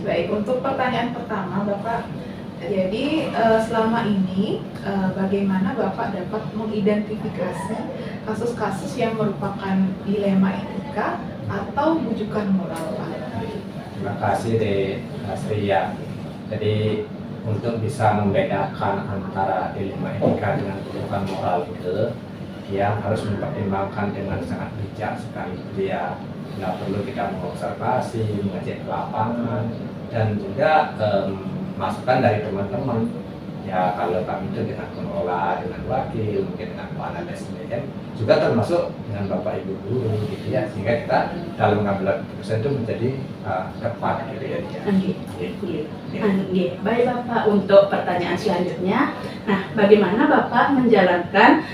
Baik, untuk pertanyaan pertama Bapak, jadi selama ini bagaimana Bapak dapat mengidentifikasi kasus-kasus yang merupakan dilema etika atau bujukan moral, Pak? Terima kasih Mas Ria. Jadi untuk bisa membedakan antara dilema etika dengan bujukan moral itu, dia harus mempertimbangkan dengan sangat bijak sekali. Dia nggak perlu kita mengobservasi, mengecek ke lapangan, dan juga masukan dari teman-teman. Ya kalau kami itu dengan pengelola, dengan wakil, mungkin dengan kepala SDM, juga termasuk dengan Bapak Ibu guru gitu ya, sehingga kita dalam mengambil keputusan itu menjadi tepat gitu ya. Baik Bapak, untuk pertanyaan selanjutnya, nah bagaimana Bapak menjalankan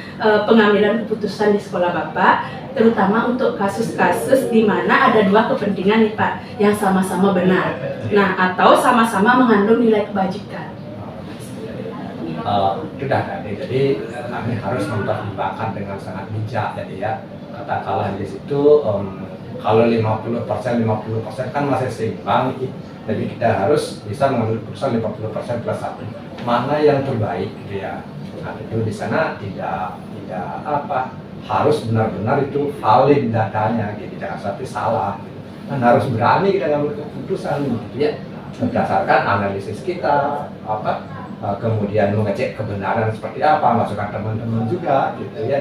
pengambilan keputusan di sekolah Bapak, terutama untuk kasus-kasus di mana ada dua kepentingan nih Pak, yang sama-sama benar, nah atau sama-sama mengandung nilai kebajikan. Sudah tadi, jadi kami harus mempertimbangkan dengan sangat bijak. Jadi ya, katakanlah di situ kalau 50% kan masih seimbang, jadi kita harus bisa mengambil keputusan 50% plus 1 mana yang terbaik gitu ya. Nah itu di sana tidak harus benar-benar itu valid datanya, gitu, jangan sampai salah gitu. Dan harus berani kita mengambil keputusan gitu ya, berdasarkan analisis kita kemudian mengecek kebenaran seperti apa, masukan teman-teman juga gitu ya.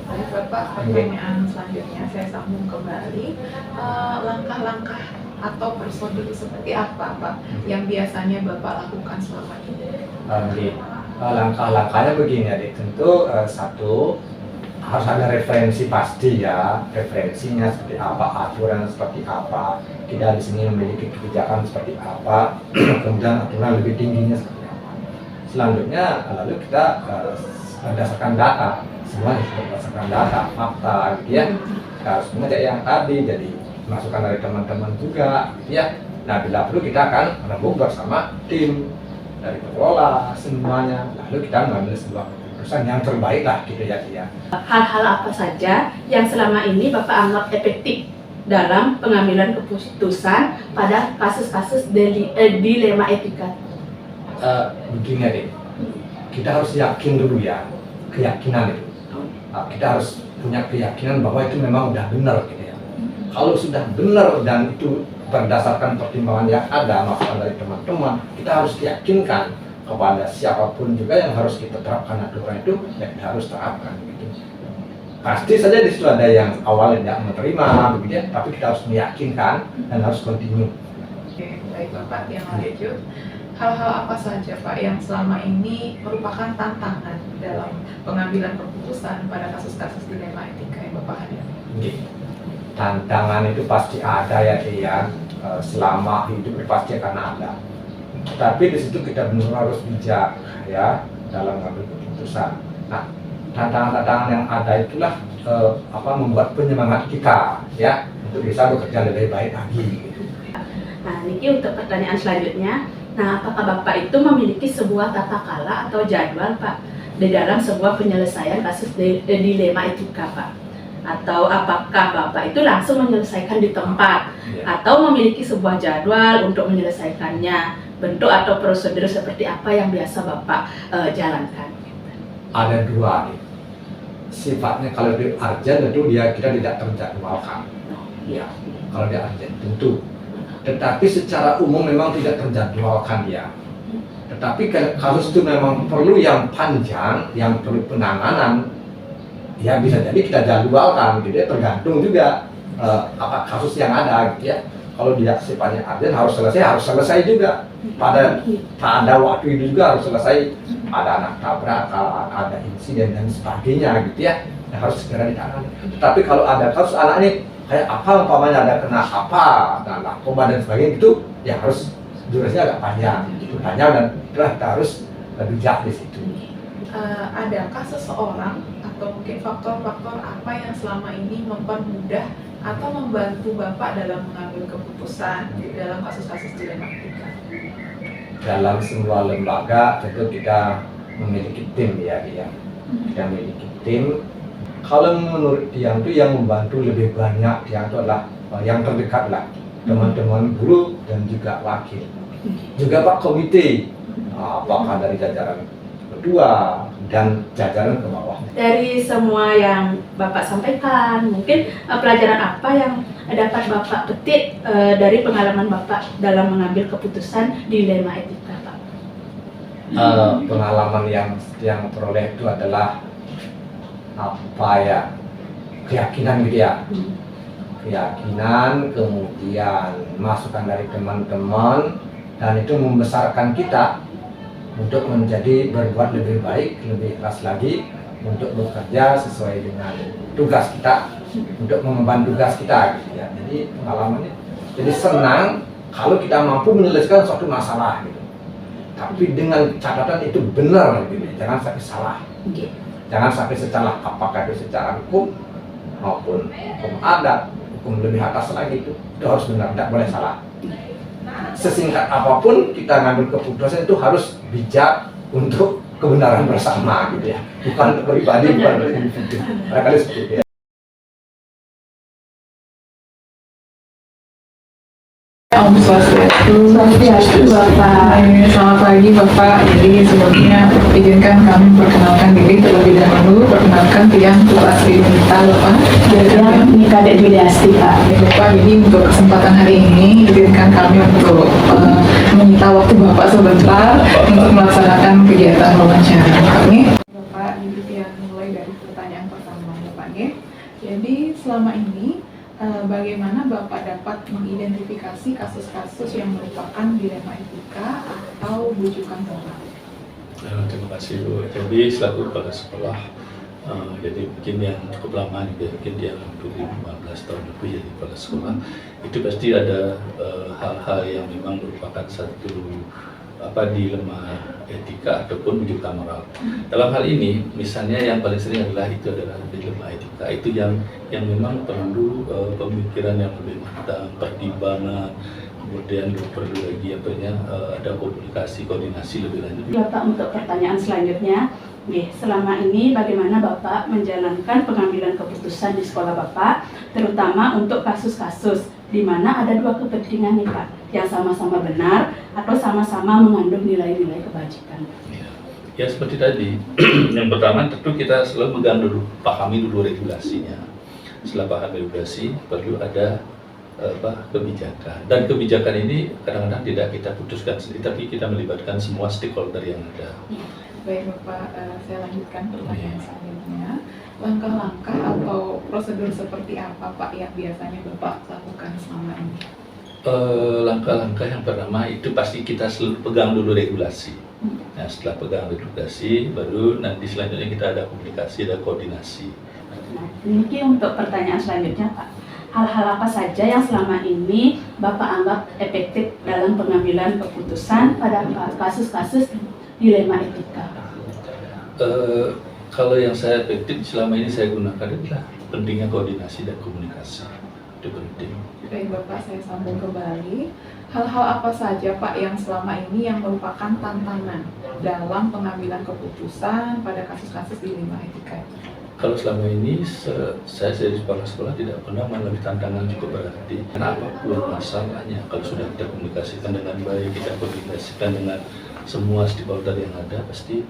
Baik Bapak, pertanyaan selanjutnya saya sambung kembali, langkah-langkah atau prosedur seperti apa Pak yang biasanya Bapak lakukan selama ini? Langkah-langkahnya begini adik, tentu satu harus ada referensi pasti ya, referensinya seperti apa, aturan seperti apa, kita di sini memiliki kebijakan seperti apa, kemudian aturan lebih tingginya seperti apa. Selanjutnya lalu kita berdasarkan data, semua berdasarkan data, fakta gitu ya. Kita harus mengecek yang tadi, jadi masukan dari teman-teman juga gitu ya. Nah bila perlu kita akan rembuk bersama tim dari pengelola semuanya, lalu kita mengambil sebuah keputusan yang terbaik lah gitu ya. Hal-hal apa saja yang selama ini Bapak anggap efektif dalam pengambilan keputusan pada kasus-kasus dilema etika? Begini adik, kita harus yakin dulu ya, keyakinan itu. Kita harus punya keyakinan bahwa itu memang udah benar gitu ya. Kalau sudah benar dan itu berdasarkan pertimbangan yang ada, masukan dari teman-teman, kita harus yakinkan kepada siapapun juga yang harus kita terapkan aturan itu, ya kita harus terapkan gitu. Pasti saja di situ ada yang awalnya tidak menerima begitu ya, tapi kita harus meyakinkan dan harus continue. Oke, baik Bapak, yang lanjut, hal-hal apa saja Pak yang selama ini merupakan tantangan dalam pengambilan keputusan pada kasus-kasus dilema etika yang Bapak hadapi? Tantangan itu pasti ada ya dia, selama hidup pasti akan ada. Tapi di situ kita benar harus bijak ya dalam mengambil keputusan. Nah, tantangan-tantangan yang ada itulah membuat penyemangat kita ya untuk bisa bekerja lebih baik lagi. Gitu. Nah, ini untuk pertanyaan selanjutnya. Nah, apakah Bapak itu memiliki sebuah tata kelola atau jadwal Pak di dalam sebuah penyelesaian kasus dilema etika Pak? Atau apakah Bapak itu langsung menyelesaikan di tempat atau memiliki sebuah jadwal untuk menyelesaikannya? Bentuk atau prosedur seperti apa yang biasa Bapak jalankan? Ada dua nih. Sifatnya kalau dia urgent tentu kita tidak terjadwalkan. Ya, kalau dia urgent tentu. Tetapi secara umum memang tidak terjadwalkan dia. Tetapi kasus itu memang perlu yang panjang, yang perlu penanganan, ya bisa jadi kita jadwalkan gitu ya, tergantung juga apa kasus yang ada gitu ya. Kalau dia sifatnya urgent harus selesai juga pada waktu itu juga harus selesai. Ada anak tabrakan, ada insiden dan sebagainya gitu ya, yang harus segera ditangani. Tapi kalau ada kasus anak ini kayak apa umpamanya ada kena apa, dan narkoba dan sebagainya itu ya harus durasinya agak panjang, itu panjang dan itulah kita harus bijak di situ. Adakah seseorang atau mungkin faktor-faktor apa yang selama ini mempermudah atau membantu Bapak dalam mengambil keputusan dalam kasus-kasus dilema etika? Dalam semua lembaga tentu kita memiliki tim ya. Kita memiliki tim. Kalau menurut dia itu yang membantu lebih banyak dia itu adalah yang terdekat lah, teman-teman guru dan juga wakil. Juga Pak komite, apakah dari jajaran kedua dan jajaran ke bawah. Dari semua yang Bapak sampaikan, mungkin pelajaran apa yang dapat Bapak petik dari pengalaman Bapak dalam mengambil keputusan dilema etika, Pak? Pengalaman yang peroleh itu adalah apa ya, keyakinan gitu ya, keyakinan, kemudian masukan dari teman-teman, dan itu membesarkan kita untuk menjadi berbuat lebih baik, lebih keras lagi untuk bekerja sesuai dengan tugas kita, untuk mengemban tugas kita gitu ya. Jadi pengalamannya jadi senang kalau kita mampu menyelesaikan suatu masalah gitu. Tapi dengan catatan itu benar gitu, jangan sampai salah. Jangan sampai salah, apakah itu secara hukum maupun hukum adat, hukum lebih atas lagi itu harus benar, tidak boleh salah. Sesingkat apapun kita ngambil keputusan itu harus bijak untuk kebenaran bersama gitu ya, bukan untuk pribadi, bukan untuk individu. Barangkali seperti itu ya. Om Swastiastu. Bapak. Selamat pagi Bapak. Jadi sebelumnya izinkan kami memperkenalkan diri terlebih dahulu. Perkenalkan Tiang Asri Nita Bapak. Yang nikah Dek Juliasti, Pak. Bapak, jadi untuk kesempatan hari ini izinkan kami untuk menyita waktu Bapak sebentar untuk melaksanakan kegiatan wawancara kami. Bapak, jadi Tiang mulai dari pertanyaan pertama Bapak. Jadi selama ini bagaimana Bapak dapat mengidentifikasi kasus-kasus yang merupakan dilema etika atau bujukan moral? Terima kasih Bu. Jadi selaku kepala sekolah, jadi mungkin yang cukup lama juga, mungkin dia 15 tahun lebih jadi kepala sekolah, itu pasti ada hal-hal yang memang merupakan satu dilema etika ataupun bujukan moral. Dalam hal ini, misalnya yang paling sering adalah dilema etika, itu yang memang perlu pemikiran yang lebih matang, pertimbangan, kemudian perlu lagi ada koordinasi lebih lanjut. Bapak, untuk pertanyaan selanjutnya, selama ini bagaimana Bapak menjalankan pengambilan keputusan di sekolah Bapak, terutama untuk kasus-kasus di mana ada dua kepentingan nih Pak, yang sama-sama benar atau sama-sama mengandung nilai-nilai kebajikan? Ya seperti tadi, yang pertama tentu kita selalu pahami dulu regulasinya. Setelah paham regulasi, perlu ada kebijakan. Dan kebijakan ini kadang-kadang tidak kita putuskan sendiri, tapi kita melibatkan semua stakeholder yang ada. Baik Bapak, saya lanjutkan pertanyaan selanjutnya. Langkah-langkah atau prosedur seperti apa Pak yang biasanya Bapak lakukan selama ini? Langkah-langkah yang pertama itu pasti kita selalu pegang dulu regulasi. Nah, setelah pegang regulasi, baru nanti selanjutnya kita ada komunikasi, ada koordinasi. Nah, ini untuk pertanyaan selanjutnya Pak. Hal-hal apa saja yang selama ini Bapak anggap efektif dalam pengambilan keputusan pada kasus-kasus dilema etika? Kalau yang saya efektif selama ini saya gunakan adalah pentingnya koordinasi dan komunikasi. Itu penting. Baik Bapak, saya sambung kembali. Hal-hal apa saja Pak yang selama ini yang merupakan tantangan dalam pengambilan keputusan pada kasus-kasus dilema etika? Kalau selama ini saya di sekolah tidak pernah mengalami tantangan cukup berarti. Karena apapun masalahnya, kalau sudah kita komunikasikan dengan baik, kita komunikasikan dengan semua stakeholder yang ada, pasti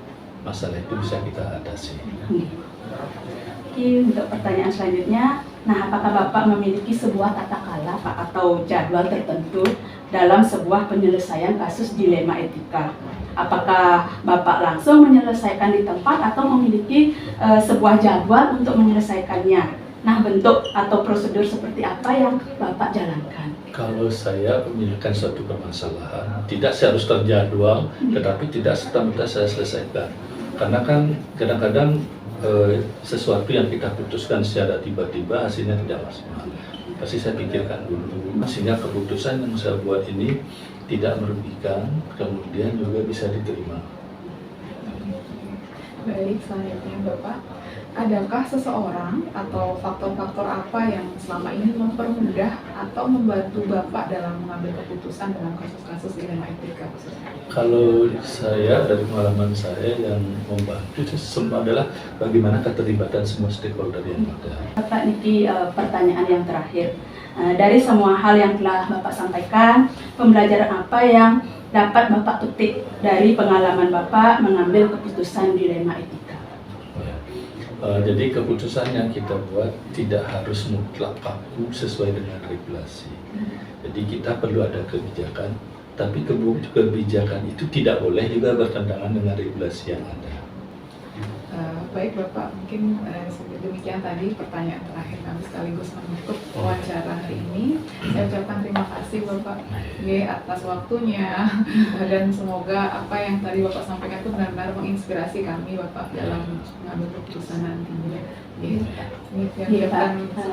masalah itu bisa kita atasi. Untuk pertanyaan selanjutnya, apakah Bapak memiliki sebuah tata kelola Pak atau jadwal tertentu dalam sebuah penyelesaian kasus dilema etika? Apakah Bapak langsung menyelesaikan di tempat atau memiliki sebuah jadwal untuk menyelesaikannya? Bentuk atau prosedur seperti apa yang Bapak jalankan? Kalau saya memiliki suatu permasalahan, tidak harus terjadwal, tetapi tidak serta-merta saya selesaikan. Karena kan kadang-kadang sesuatu yang kita putuskan secara tiba-tiba hasilnya tidak maksimal. Pasti saya pikirkan dulu, sehingga keputusan yang saya buat ini tidak merugikan, kemudian juga bisa diterima. Baik, selanjutnya Bapak, adakah seseorang atau faktor-faktor apa yang selama ini mempermudah atau membantu Bapak dalam mengambil keputusan dalam kasus-kasus dilema etika khususnya? Kalau saya, dari pengalaman saya, yang membantu itu semua adalah bagaimana keterlibatan semua stakeholder yang ada. Bapak Niki, pertanyaan yang terakhir. Dari semua hal yang telah Bapak sampaikan, pembelajaran apa yang dapat Bapak petik dari pengalaman Bapak mengambil keputusan dilema etika? Jadi keputusan yang kita buat tidak harus mutlak kaku sesuai dengan regulasi. Jadi kita perlu ada kebijakan, tapi kebijakan itu tidak boleh juga bertentangan dengan regulasi yang ada. Baik Bapak, mungkin demikian tadi pertanyaan terakhir kami sekaligus menutup wawancara hari ini. Saya ucapkan terima kasih Bapak atas waktunya dan semoga apa yang tadi Bapak sampaikan itu benar-benar menginspirasi kami Bapak dalam mengambil keputusan nantinya. Demikian.